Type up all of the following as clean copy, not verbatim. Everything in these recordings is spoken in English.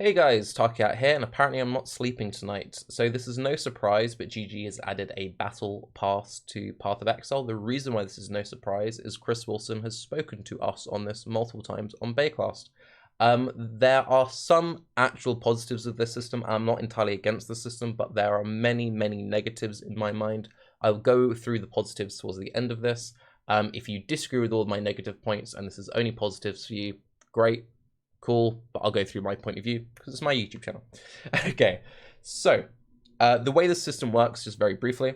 Hey guys, Tarke out here, and apparently I'm not sleeping tonight. So this is no surprise, but GGG has added a battle pass to Path of Exile. The reason why this is no surprise is Chris Wilson has spoken to us on this multiple times on Battlepass. There are some actual positives of this system. I'm not entirely against the system, but there are many negatives in my mind. I'll go through the positives towards the end of this. If you disagree with all of my negative points and this is only positives for you, great. Cool, but I'll go through my point of view because it's my YouTube channel. Okay, so the way the system works, just very briefly,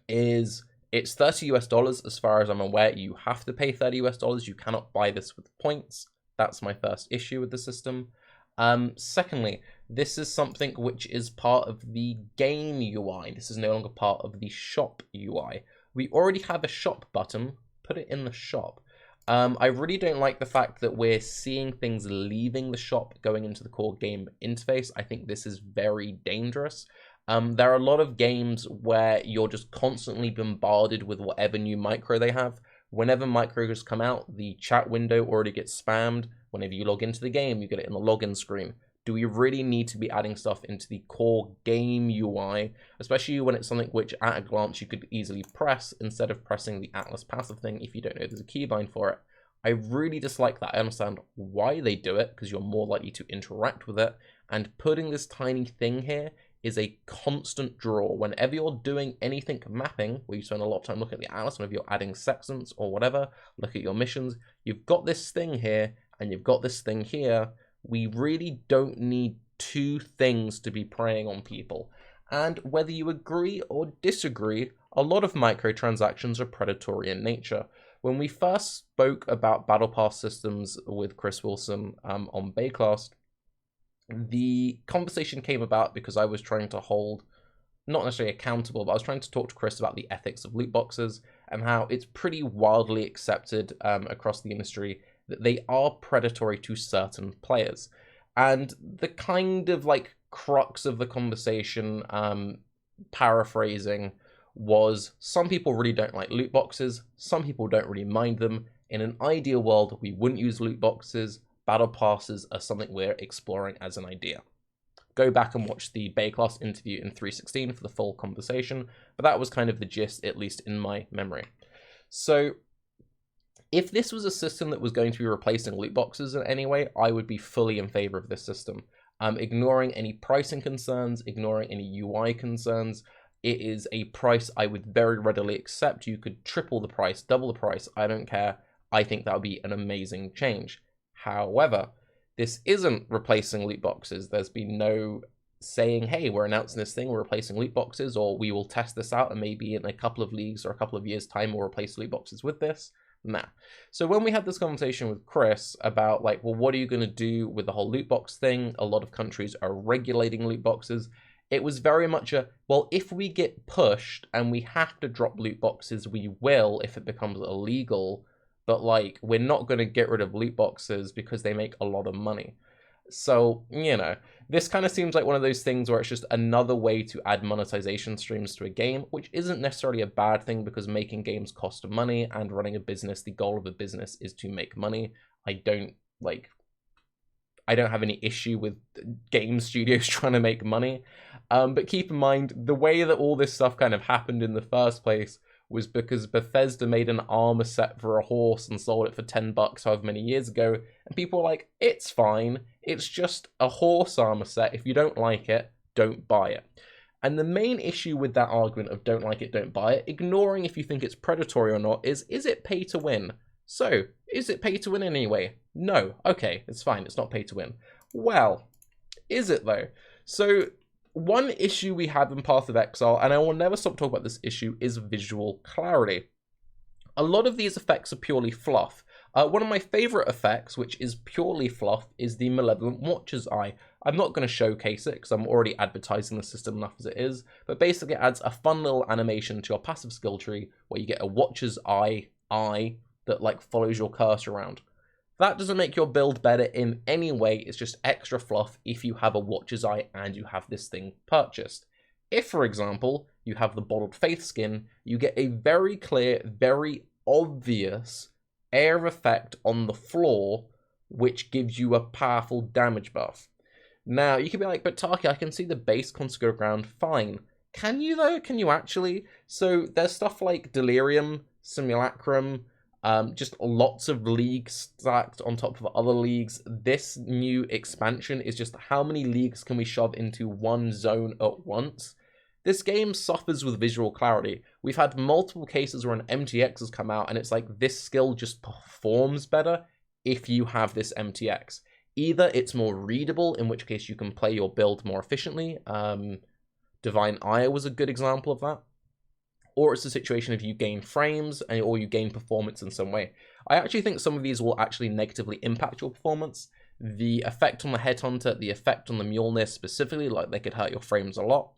is it's $30 US as far as I'm aware. You have to pay $30 US. You cannot buy this with points. That's my first issue with the system. Secondly, this is something which is part of the game UI. This is no longer part of the shop UI. We already have a shop button. Put it in the shop. I really don't like the fact that we're seeing things leaving the shop going into the core game interface. I think this is very dangerous. There are a lot of games where you're just constantly bombarded with whatever new micro they have. Whenever micros come out, the chat window already gets spammed. Whenever you log into the game, you get it in the login screen. Do we really need to be adding stuff into the core game UI, especially when it's something which at a glance you could easily press instead of pressing the Atlas passive thing if you don't know there's a keybind for it? I really dislike that. I understand why they do it, because you're more likely to interact with it, and putting this tiny thing here is a constant draw. Whenever you're doing anything mapping, where you spend a lot of time looking at the Atlas, whenever you're adding sections or whatever, look at your missions, you've got this thing here, and you've got this thing here. We really don't need two things to be preying on people. And whether you agree or disagree, a lot of microtransactions are predatory in nature. When we first spoke about Battle Pass systems with Chris Wilson on Battlepass, the conversation came about because I was trying to hold, not necessarily accountable, but I was trying to talk to Chris about the ethics of loot boxes and how it's pretty wildly accepted across the industry that they are predatory to certain players. And the kind of like crux of the conversation, paraphrasing, was some people really don't like loot boxes, some people don't really mind them. In an ideal world, we wouldn't use loot boxes. Battle passes are something we're exploring as an idea. Go back and watch the Battlepass interview in 316 for the full conversation, but that was kind of the gist, at least in my memory. So if this was a system that was going to be replacing loot boxes in any way, I would be fully in favor of this system. Ignoring any pricing concerns, ignoring any UI concerns, it is a price I would very readily accept. You could triple the price, double the price, I don't care. I think that would be an amazing change. However, this isn't replacing loot boxes. There's been no saying, hey, we're announcing this thing, we're replacing loot boxes, or we will test this out and maybe in a couple of leagues or a couple of years' time we'll replace loot boxes with this. Nah. So when we had this conversation with Chris about like, well, what are you going to do with the whole loot box thing? A lot of countries are regulating loot boxes. It was very much a, well, if we get pushed and we have to drop loot boxes, we will if it becomes illegal. But like, we're not going to get rid of loot boxes because they make a lot of money. So, you know, this kind of seems like one of those things where it's just another way to add monetization streams to a game, which isn't necessarily a bad thing because making games cost money and running a business, the goal of a business is to make money. I don't have any issue with game studios trying to make money. But keep in mind, the way that all this stuff kind of happened in the first place was because Bethesda made an armor set for a horse and sold it for $10 however many years ago, and people were like, it's fine, it's just a horse armor set, if you don't like it, don't buy it. And the main issue with that argument of don't like it, don't buy it, ignoring if you think it's predatory or not, is it pay to win? So, is it pay to win anyway? No. Okay, it's fine, it's not pay to win. Well, is it though? So, one issue we have in Path of Exile, and I will never stop talking about this issue, is visual clarity. A lot of these effects are purely fluff. One of my favorite effects, which is purely fluff, is the Malevolent Watcher's Eye. I'm not going to showcase it because I'm already advertising the system enough as it is, but basically it adds a fun little animation to your passive skill tree where you get a Watcher's Eye that like follows your cursor around. That doesn't make your build better in any way, it's just extra fluff if you have a Watcher's Eye and you have this thing purchased. If, for example, you have the Bottled Faith skin, you get a very clear, very obvious air effect on the floor, which gives you a powerful damage buff. Now, you could be like, but Tarke, I can see the base consecrated ground fine. Can you, though? Can you actually? So there's stuff like Delirium, Simulacrum, just lots of leagues stacked on top of other leagues. This new expansion is just how many leagues can we shove into one zone at once? This game suffers with visual clarity. We've had multiple cases where an MTX has come out and it's like this skill just performs better if you have this MTX. Either it's more readable, in which case you can play your build more efficiently. Divine Ire was a good example of that. Or it's a situation of you gain frames or you gain performance in some way. I actually think some of these will actually negatively impact your performance. The effect on the Headhunter, the effect on the Mjolnir specifically, like they could hurt your frames a lot.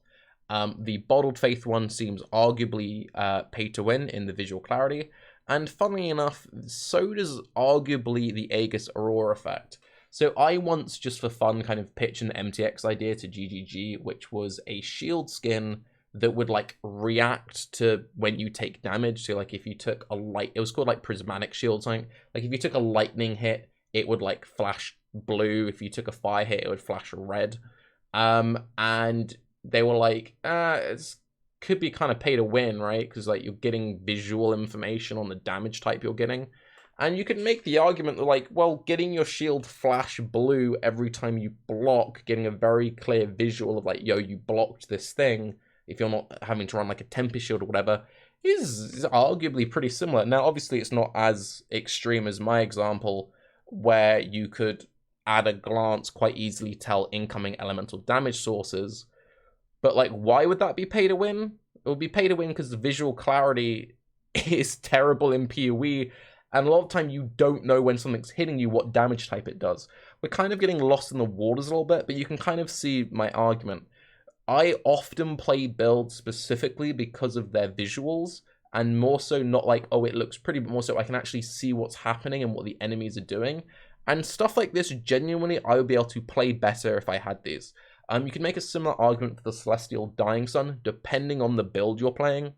The Bottled Faith one seems arguably pay to win in the visual clarity. And funnily enough, so does arguably the Aegis Aurora effect. So I once, just for fun, kind of pitched an MTX idea to GGG, which was a shield skin that would like react to when you take damage. So like if you took a it was called like prismatic shield something. Like if you took a lightning hit, it would like flash blue. If you took a fire hit, it would flash red. And they were like, it could be kind of pay to win, right? Because like you're getting visual information on the damage type you're getting. And you can make the argument that, like, well, getting your shield flash blue every time you block, getting a very clear visual of, like, yo, you blocked this thing, if you're not having to run, like, a Tempest shield or whatever, is arguably pretty similar. Now, obviously, it's not as extreme as my example, where you could, at a glance, quite easily tell incoming elemental damage sources. But, like, why would that be pay to win? It would be pay to win because the visual clarity is terrible in PoE, and a lot of the time you don't know when something's hitting you what damage type it does. We're kind of getting lost in the waters a little bit, but you can kind of see my argument. I often play builds specifically because of their visuals, and more so not like, oh, it looks pretty, but more so I can actually see what's happening and what the enemies are doing. And stuff like this, genuinely, I would be able to play better if I had these. You can make a similar argument for the Celestial Dying Sun, depending on the build you're playing.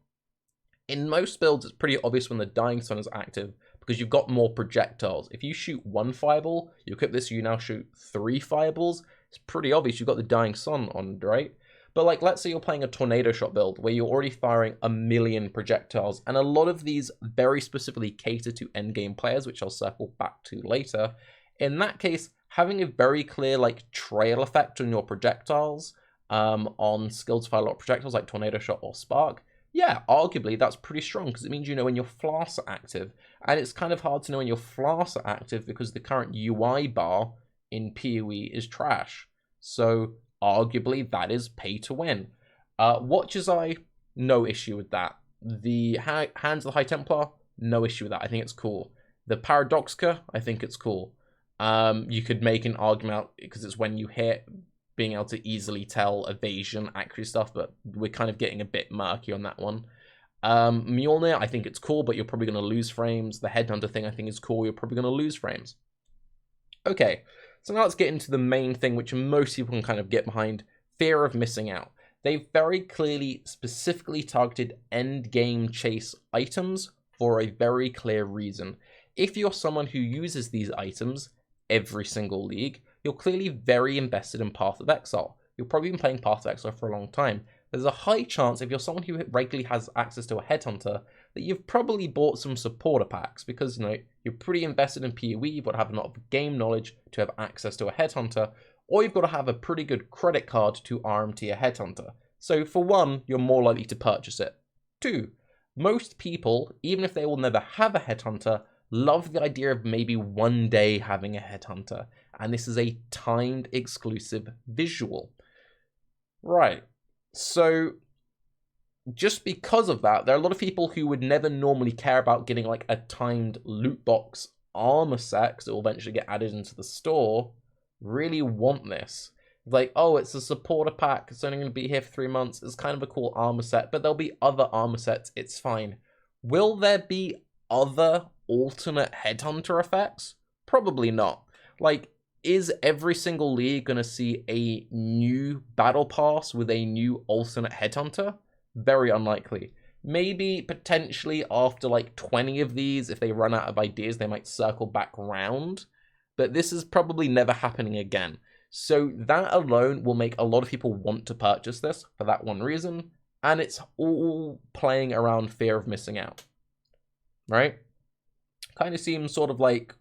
In most builds, it's pretty obvious when the Dying Sun is active, because you've got more projectiles. If you shoot one fireball, you equip this, you now shoot 3 fireballs. It's pretty obvious you've got the Dying Sun on, right? But like, let's say you're playing a tornado shot build where you're already firing 1,000,000 projectiles, and a lot of these very specifically cater to endgame players, which I'll circle back to later. In that case, having a very clear like trail effect on your projectiles, on skills to fire a lot of projectiles like tornado shot or spark, yeah, arguably that's pretty strong because it means you know when your flasks are active. And it's kind of hard to know when your flasks are active because the current UI bar in PoE is trash. So arguably that is pay to win. Watcher's Eye, no issue with that. The Hands of the High Templar, no issue with that. I think it's cool. The Paradoxica, I think it's cool. You could make an argument because it's when you hit, being able to easily tell evasion, accuracy stuff, but we're kind of getting a bit murky on that one. Mjolnir, I think it's cool, but you're probably going to lose frames. The Headhunter thing I think is cool, you're probably going to lose frames. Okay, so now let's get into the main thing, which most people can kind of get behind, fear of missing out. They've very clearly, specifically targeted end game chase items for a very clear reason. If you're someone who uses these items every single league, you're clearly very invested in Path of Exile. You've probably been playing Path of Exile for a long time. There's a high chance, if you're someone who regularly has access to a Headhunter, that you've probably bought some supporter packs because, you know, you're pretty invested in PoE, you've got to have a lot of game knowledge to have access to a Headhunter, or you've got to have a pretty good credit card to RMT a Headhunter. So for one, you're more likely to purchase it. 2, most people, even if they will never have a Headhunter, love the idea of maybe one day having a Headhunter, and this is a timed exclusive visual. Right, so just because of that, there are a lot of people who would never normally care about getting like a timed loot box armor set that will eventually get added into the store, really want this. Like, oh, it's a supporter pack, it's only going to be here for 3 months, it's kind of a cool armor set, but there'll be other armor sets, it's fine. Will there be other alternate Headhunter effects? Probably not. Like, is every single league going to see a new battle pass with a new alternate Headhunter? Very unlikely. Maybe potentially after like 20 of these, if they run out of ideas, they might circle back round. But this is probably never happening again. So that alone will make a lot of people want to purchase this for that one reason. And it's all playing around fear of missing out, right? Kind of seems sort of like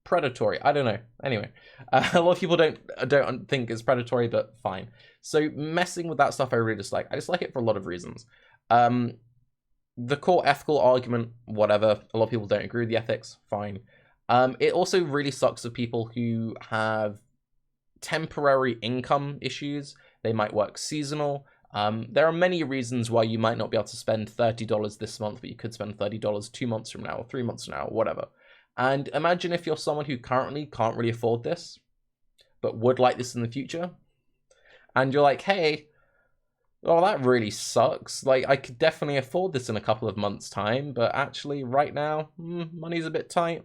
predatory. I don't know. Anyway, a lot of people don't think it's predatory, but fine. So messing with that stuff I really dislike. I dislike it for a lot of reasons. The core ethical argument, whatever. A lot of people don't agree with the ethics. Fine. It also really sucks for people who have temporary income issues. They might work seasonal. There are many reasons why you might not be able to spend $30 this month, but you could spend $30 2 months from now, or 3 months from now, or whatever. And imagine if you're someone who currently can't really afford this, but would like this in the future. And you're like, hey, well, that really sucks. Like, I could definitely afford this in a couple of months' time, but actually, right now, money's a bit tight.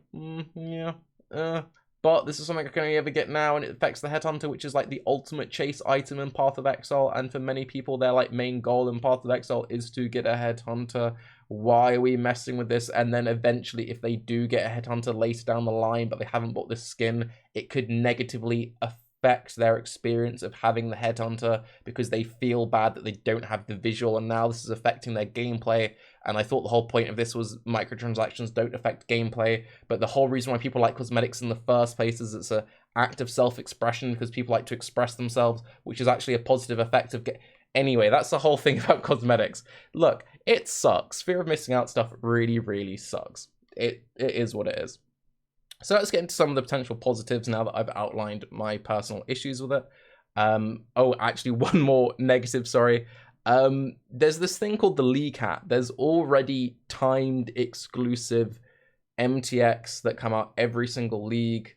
But this is something I can only ever get now, and it affects the Headhunter, which is like the ultimate chase item in Path of Exile. And for many people, their like main goal in Path of Exile is to get a Headhunter. Why are we messing with this? And then eventually, if they do get a Headhunter later down the line, but they haven't bought this skin, it could negatively affect their experience of having the Headhunter because they feel bad that they don't have the visual, and now this is affecting their gameplay. And I thought the whole point of this was microtransactions don't affect gameplay, but the whole reason why people like cosmetics in the first place is it's an act of self-expression because people like to express themselves, which is actually a positive effect of Anyway, that's the whole thing about cosmetics. Look, it sucks. Fear of missing out stuff really, really sucks. It is what it is. So let's get into some of the potential positives now that I've outlined my personal issues with it. Oh, actually, one more negative, sorry. There's this thing called the League Hat. There's already timed exclusive MTX that come out every single league.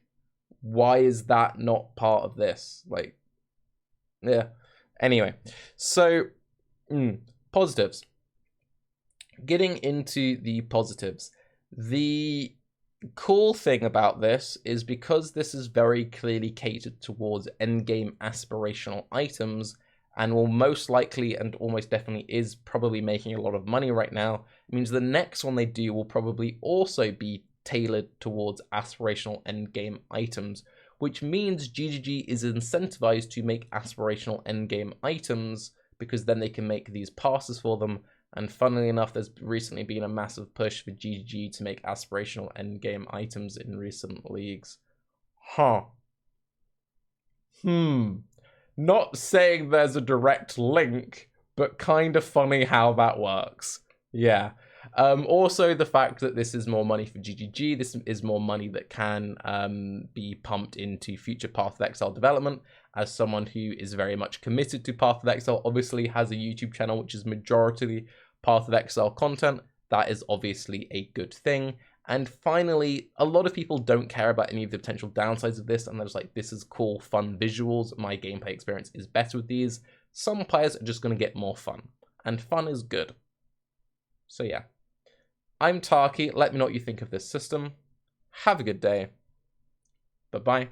Why is that not part of this? Like, yeah. Anyway, so positives. Getting into the positives. The cool thing about this is because this is very clearly catered towards endgame aspirational items and will most likely and almost definitely is probably making a lot of money right now, it means the next one they do will probably also be tailored towards aspirational endgame items, which means GGG is incentivized to make aspirational endgame items because then they can make these passes for them. And funnily enough, there's recently been a massive push for GGG to make aspirational endgame items in recent leagues. Not saying there's a direct link, but kind of funny how that works. Yeah. Also, the fact that this is more money for GGG, this is more money that can be pumped into future Path of Exile development. As someone who is very much committed to Path of Exile, obviously has a YouTube channel which is majority Path of Exile content, that is obviously a good thing. And finally, a lot of people don't care about any of the potential downsides of this, and they're just like, this is cool, fun visuals, my gameplay experience is better with these. Some players are just going to get more fun, and fun is good. So yeah. I'm Tarke, let me know what you think of this system. Have a good day. Bye-bye.